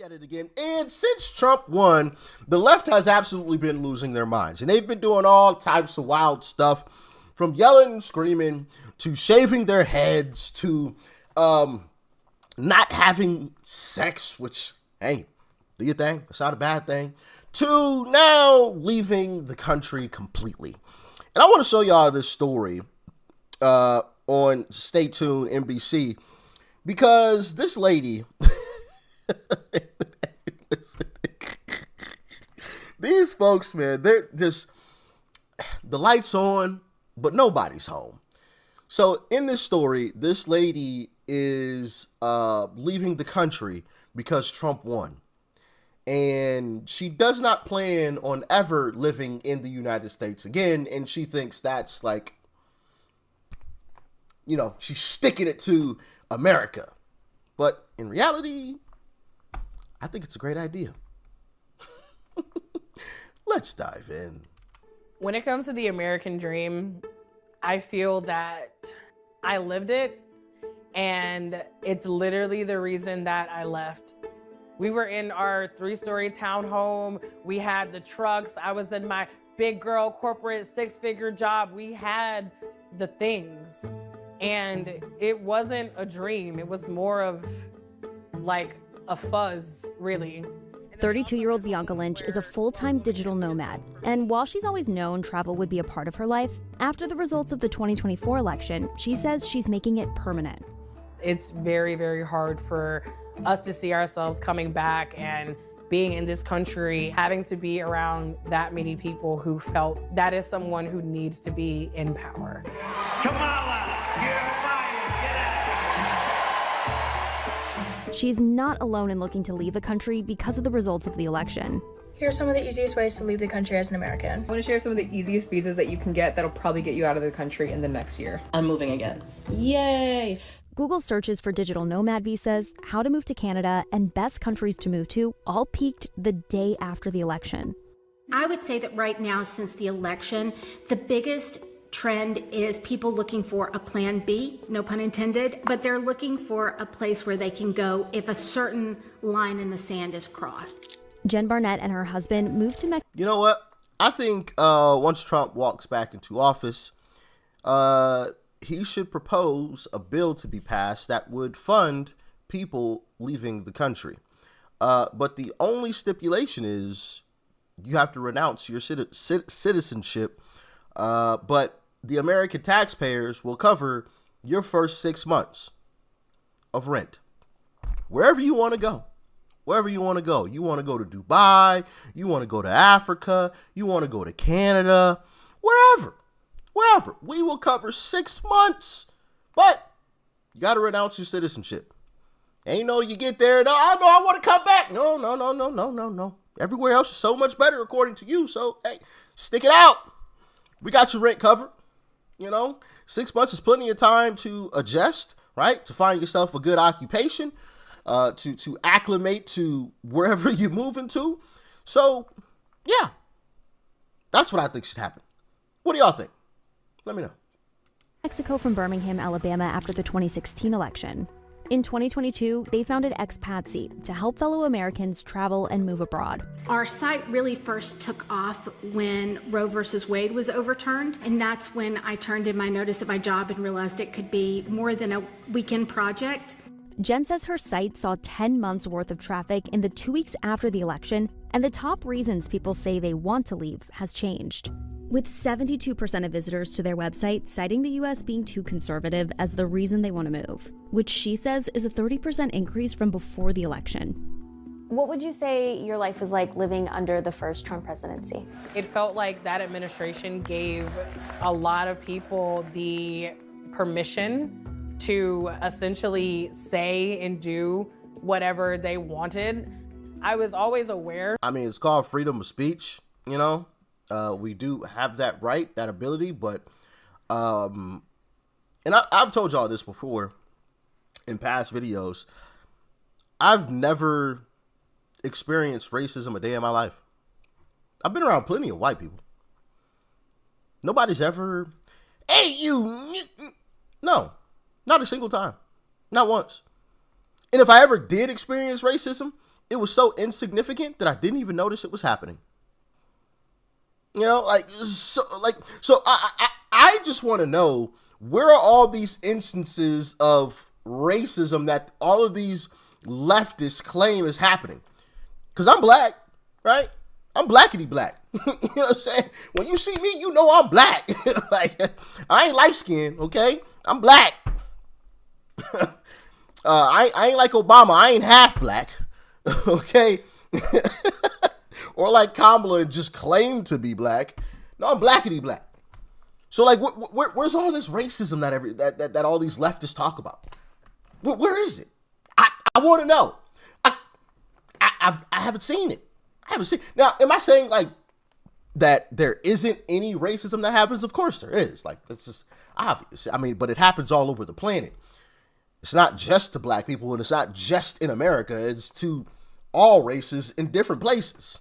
at it again. And since Trump won, the left has absolutely been losing their minds. And they've been doing all types of wild stuff, from yelling and screaming to shaving their heads to not having sex, which, hey, do your thing. It's not a bad thing. To now leaving the country completely. And I want to show y'all this story on Stay Tuned NBC, because this lady, these folks, man, they're just, the lights on, but nobody's home. So in this story, this lady is leaving the country because Trump won. And she does not plan on ever living in the United States again. And she thinks that's like, you know, she's sticking it to America. But in reality, I think it's a great idea. Let's dive in. When it comes to the American dream, I feel that I lived it, and it's literally the reason that I left. We were in our 3-story townhome. We had the trucks. I was in my big girl corporate 6-figure job. We had the things, and it wasn't a dream. It was more of like a fuzz, really. 32-year-old Bianca Lynch is a full-time digital nomad, and while she's always known travel would be a part of her life, after the results of the 2024 election, she says she's making it permanent. It's very, very hard for us to see ourselves coming back and being in this country, having to be around that many people who felt that is someone who needs to be in power. Kamala, you're fired. Get out. She's not alone in looking to leave the country because of the results of the election. Here are some of the easiest ways to leave the country as an American. I want to share some of the easiest visas that you can get that'll probably get you out of the country in the next year. I'm moving again. Yay! Google searches for digital nomad visas, how to move to Canada, and best countries to move to all peaked the day after the election. I would say that right now, since the election, the biggest trend is people looking for a plan B, no pun intended, but they're looking for a place where they can go if a certain line in the sand is crossed. Jen Barnett and her husband moved to Mexico. You know what? I think once Trump walks back into office, he should propose a bill to be passed that would fund people leaving the country. But the only stipulation is you have to renounce your citizenship. But the American taxpayers will cover your first 6 months of rent. Wherever you want to go. Wherever you want to go. You want to go to Dubai. You want to go to Africa. You want to go to Canada. Wherever. We will cover 6 months. But you got to renounce your citizenship. Ain't no you get there. No, I want to come back. No. Everywhere else is so much better according to you. So, hey, stick it out. We got your rent covered. You know, 6 months is plenty of time to adjust, right? To find yourself a good occupation, to acclimate to wherever you're moving to. So, yeah, that's what I think should happen. What do y'all think? Let me know. Mexico from Birmingham, Alabama after the 2016 election. In 2022, they founded Expatsy to help fellow Americans travel and move abroad. Our site really first took off when Roe versus Wade was overturned, and that's when I turned in my notice at my job and realized it could be more than a weekend project. Jen says her site saw 10 months worth of traffic in the 2 weeks after the election, and the top reasons people say they want to leave has changed. With 72% of visitors to their website citing the U.S. being too conservative as the reason they want to move, which she says is a 30% increase from before the election. What would you say your life was like living under the first Trump presidency? It felt like that administration gave a lot of people the permission to essentially say and do whatever they wanted. I was always aware. I mean, it's called freedom of speech, you know? We do have that right, that ability, but, and I've told y'all this before in past videos, I've never experienced racism a day in my life. I've been around plenty of white people. Nobody's ever, hey, you, no, not a single time, not once. And if I ever did experience racism, it was so insignificant that I didn't even notice it was happening. You know, so I just want to know, where are all these instances of racism that all of these leftists claim is happening? Because I'm black, right? I'm blackity black. You know what I'm saying? When you see me, you know I'm black. Like, I ain't light skinned, okay? I'm black. I ain't like Obama. I ain't half black, okay? Or like Kamala and just claim to be black. No, I'm blackity black. So like, where's all this racism that all these leftists talk about? Where is it? I want to know. I haven't seen it. I haven't seen. Now, am I saying like that there isn't any racism that happens? Of course there is. Like, that's just obvious. I mean, but it happens all over the planet. It's not just to black people, and it's not just in America. It's to all races in different places.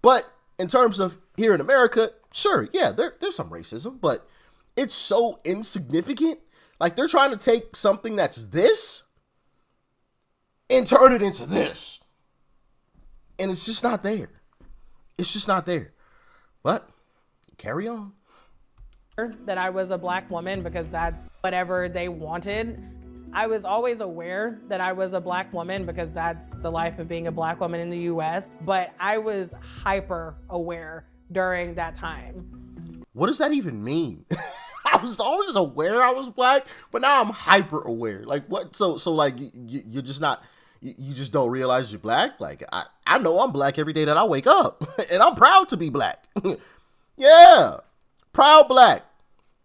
But in terms of here in America, sure, yeah, there's some racism, but it's so insignificant. Like, they're trying to take something that's this and turn it into this. And it's just not there. It's just not there. But carry on. That I was a black woman because that's whatever they wanted. I was always aware that I was a black woman because that's the life of being a black woman in the US, but I was hyper aware during that time. What does that even mean? I was always aware I was black, but now I'm hyper aware. Like, what? So like, you're just not, you just don't realize you're black? Like, I know I'm black every day that I wake up, and I'm proud to be black. Yeah, proud black.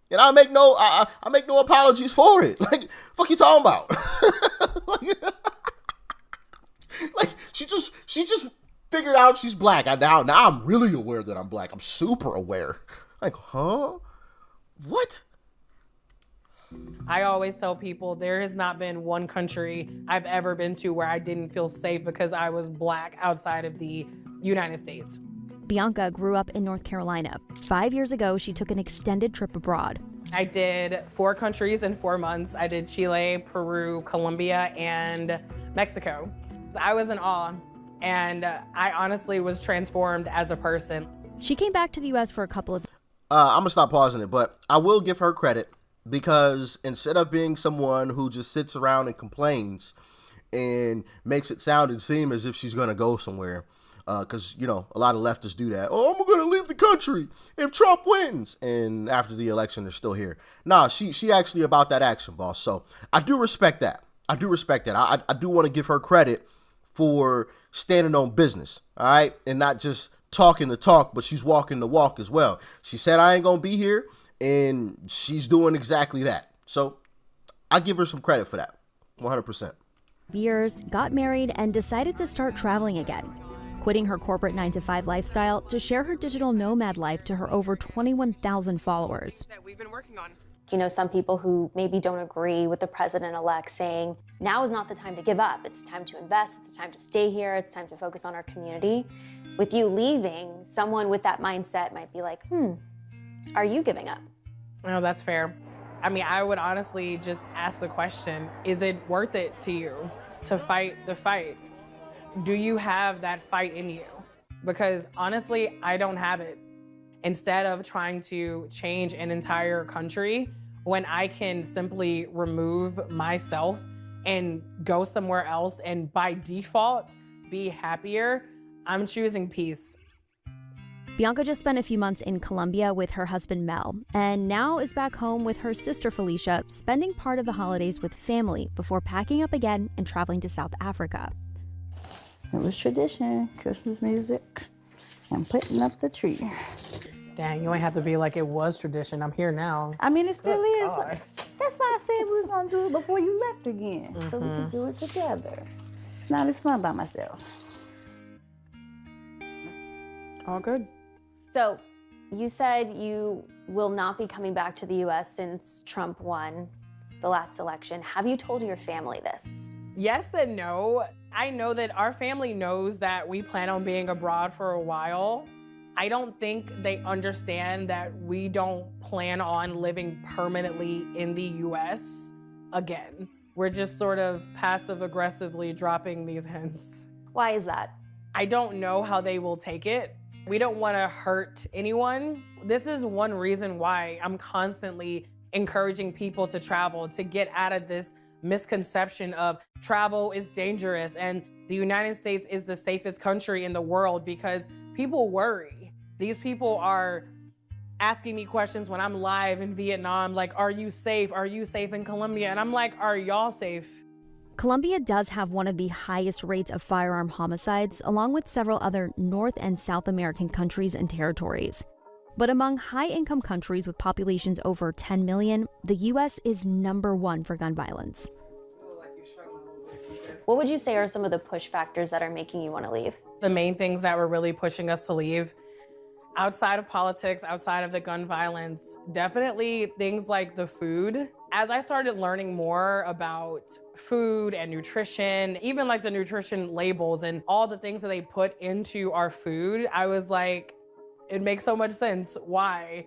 And I make no apologies for it. Like, fuck you talking about? Like, she just figured out she's black. Now I'm really aware that I'm black. I'm super aware. Like, huh? What? I always tell people there has not been one country I've ever been to where I didn't feel safe because I was black outside of the United States. Bianca grew up in North Carolina. 5 years ago, she took an extended trip abroad. I did 4 countries in 4 months. I did Chile, Peru, Colombia, and Mexico. I was in awe, and I honestly was transformed as a person. She came back to the U.S. for a couple of... I'm gonna stop pausing it, but I will give her credit, because instead of being someone who just sits around and complains and makes it sound and seem as if she's gonna go somewhere, because, you know, a lot of leftists do that. Oh, I'm going to leave the country if Trump wins. And after the election, they're still here. Nah, she actually about that action, boss. So I do respect that. I do want to give her credit for standing on business, all right? And not just talking the talk, but she's walking the walk as well. She said, I ain't going to be here, and she's doing exactly that. So I give her some credit for that, 100%. Years, got married, and decided to start traveling again. Quitting her corporate 9-to-5 lifestyle to share her digital nomad life to her over 21,000 followers. That we've been working on. You know, some people who maybe don't agree with the president-elect saying, now is not the time to give up. It's time to invest. It's time to stay here. It's time to focus on our community. With you leaving, someone with that mindset might be like, are you giving up? No, that's fair. I mean, I would honestly just ask the question, is it worth it to you to fight the fight? Do you have that fight in you? Because honestly, I don't have it. Instead of trying to change an entire country, when I can simply remove myself and go somewhere else and by default be happier, I'm choosing peace. Bianca just spent a few months in Colombia with her husband Mel, and now is back home with her sister Felicia, spending part of the holidays with family before packing up again and traveling to South Africa. It was tradition, Christmas music, and putting up the tree. Dang, you ain't have to be like it was tradition. I'm here now. I mean, it still is. That's why I said we was gonna do it before you left again, so we could do it together. It's not as fun by myself. All good. So you said you will not be coming back to the U.S. since Trump won the last election. Have you told your family this? Yes and no. I know that our family knows that we plan on being abroad for a while. I don't think they understand that we don't plan on living permanently in the US again. We're just sort of passive aggressively dropping these hints. Why is that? I don't know how they will take it. We don't want to hurt anyone. This is one reason why I'm constantly encouraging people to travel, to get out of this misconception of travel is dangerous and the United States is the safest country in the world, because people worry. These people are asking me questions when I'm live in Vietnam, like, are you safe? Are you safe in Colombia? And I'm like, are y'all safe? Colombia does have one of the highest rates of firearm homicides, along with several other North and South American countries and territories. But among high-income countries with populations over 10 million, the U.S. is #1 for gun violence. What would you say are some of the push factors that are making you want to leave? The main things that were really pushing us to leave, outside of politics, outside of the gun violence, definitely things like the food. As I started learning more about food and nutrition, even like the nutrition labels and all the things that they put into our food, I was like, it makes so much sense why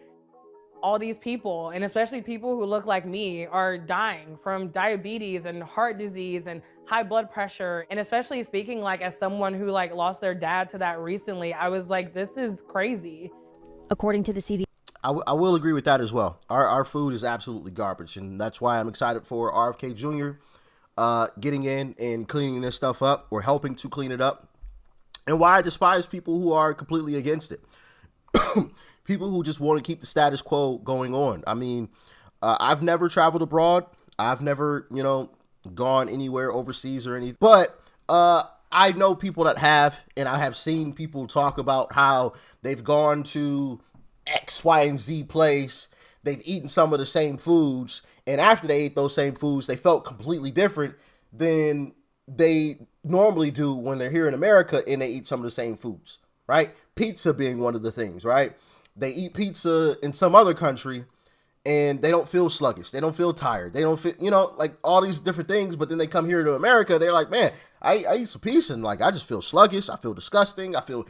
all these people, and especially people who look like me, are dying from diabetes and heart disease and high blood pressure. And especially speaking like as someone who like lost their dad to that recently, I was like, this is crazy. According to the CDC, I will agree with that as well. Our food is absolutely garbage, and that's why I'm excited for RFK Jr. Getting in and cleaning this stuff up, or helping to clean it up, and why I despise people who are completely against it. People who just want to keep the status quo going on. I mean, I've never traveled abroad. I've never, gone anywhere overseas or anything. But I know people that have, and I have seen people talk about how they've gone to X, Y, and Z place. They've eaten some of the same foods. And after they ate those same foods, they felt completely different than they normally do when they're here in America and they eat some of the same foods, right? Pizza being one of the things, right? They eat pizza in some other country and they don't feel sluggish. They don't feel tired. They don't feel, like all these different things. But then they come here to America. They're like, man, I eat some pizza and like, I just feel sluggish. I feel disgusting. I feel,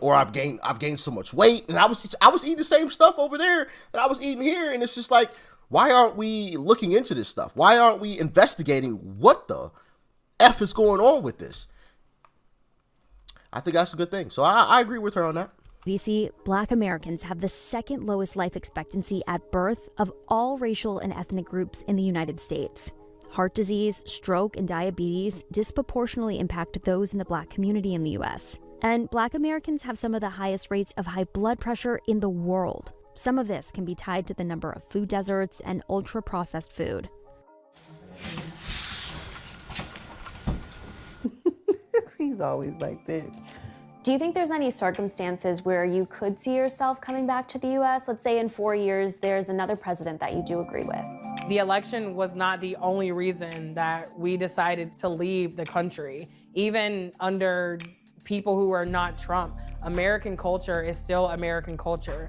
or I've gained so much weight. And I was eating the same stuff over there that I was eating here. And it's just like, why aren't we looking into this stuff? Why aren't we investigating what the F is going on with this? I think that's a good thing. So I agree with her on that. CDC, Black Americans have the second lowest life expectancy at birth of all racial and ethnic groups in the United States. Heart disease, stroke, and diabetes disproportionately impact those in the Black community in the U.S. And Black Americans have some of the highest rates of high blood pressure in the world. Some of this can be tied to the number of food deserts and ultra-processed food. He's always like this. Do you think there's any circumstances where you could see yourself coming back to the U.S.? Let's say in 4 years, there's another president that you do agree with. The election was not the only reason that we decided to leave the country. Even under people who are not Trump, American culture is still American culture.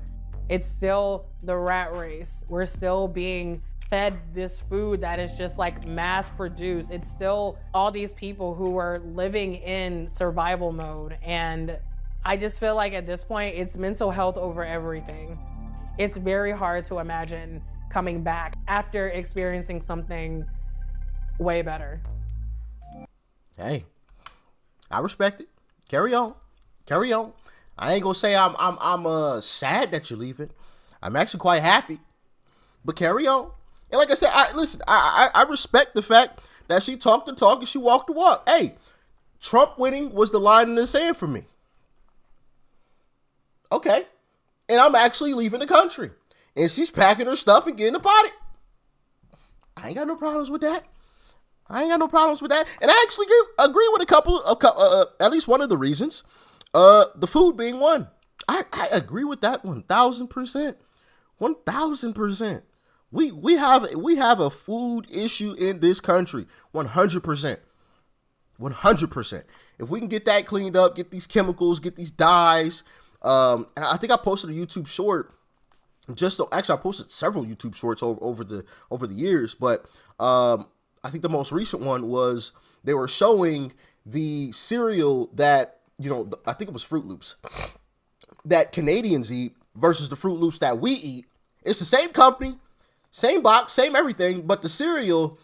It's still the rat race. We're still being fed this food that is just like mass produced. It's still all these people who are living in survival mode. And I just feel like at this point, it's mental health over everything. It's very hard to imagine coming back after experiencing something way better. Hey, I respect it. Carry on. Carry on. I ain't gonna say I'm sad that you're leaving. I'm actually quite happy. But carry on. And like I said, I respect the fact that she talked the talk and she walked the walk. Hey, Trump winning was the line in the sand for me. Okay. And I'm actually leaving the country. And she's packing her stuff and getting a potty. I ain't got no problems with that. And I actually agree with a couple of, at least one of the reasons. The food being one. I agree with that 1,000%. 1,000%. We have a food issue in this country. 100%. 100%. If we can get that cleaned up, get these chemicals, get these dyes. And I think I posted a YouTube short. I posted several YouTube shorts over the years, but I think the most recent one was they were showing the cereal that, I think it was Fruit Loops, that Canadians eat versus the Fruit Loops that we eat. It's the same company, same box, same everything, but the cereal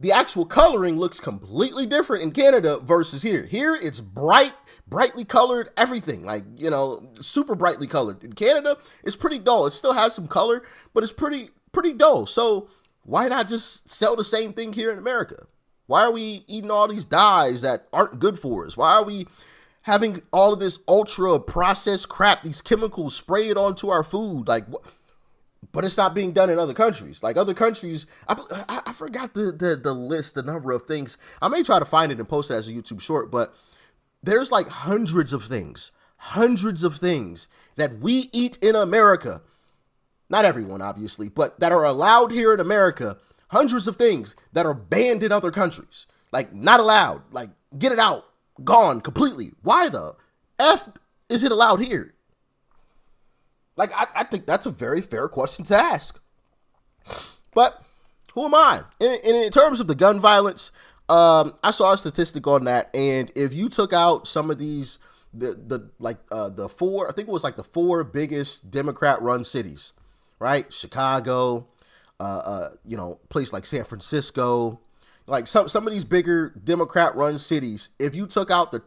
the actual coloring looks completely different in Canada versus here. Here, it's brightly colored, everything. Like, you know, super brightly colored. In Canada, it's pretty dull. It still has some color, but it's pretty dull. So why not just sell the same thing here in America? Why are we eating all these dyes that aren't good for us? Why are we having all of this ultra processed crap, these chemicals sprayed onto our food? Like, but it's not being done in other countries. Like other countries, I forgot the list, the number of things. I may try to find it and post it as a YouTube short, but there's like hundreds of things that we eat in America. Not everyone, obviously, but that are allowed here in America. Hundreds of things that are banned in other countries. Like, not allowed. Like, get it out. Gone completely. Why the F is it allowed here? Like, I think that's a very fair question to ask. But who am I? In terms of the gun violence, I saw a statistic on that. And if you took out some of these, the four biggest Democrat-run cities, right? Chicago, place like San Francisco, like some of these bigger Democrat-run cities, if you took out I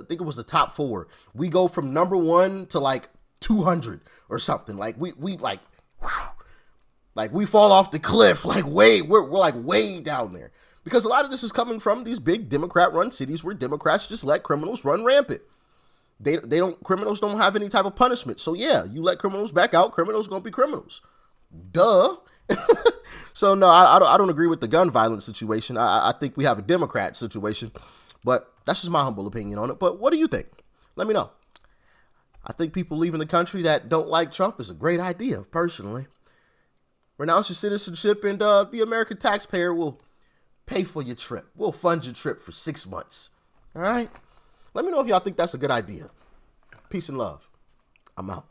think it was the top 4, we go from number 1 to like 200 or something. Like we like, whew, like we fall off the cliff, like we're like way down there, because a lot of this is coming from these big Democrat-run cities where Democrats just let criminals run rampant. Criminals don't have any type of punishment. So yeah, you let criminals back out, criminals gonna be criminals. Duh. So no, I don't agree with the gun violence situation. I think we have a Democrat situation, but that's just my humble opinion on it. But what do you think? Let me know. I think people leaving the country that don't like Trump is a great idea, personally. Renounce your citizenship and the American taxpayer will pay for your trip. We'll fund your trip for 6 months. All right? Let me know if y'all think that's a good idea. Peace and love. I'm out.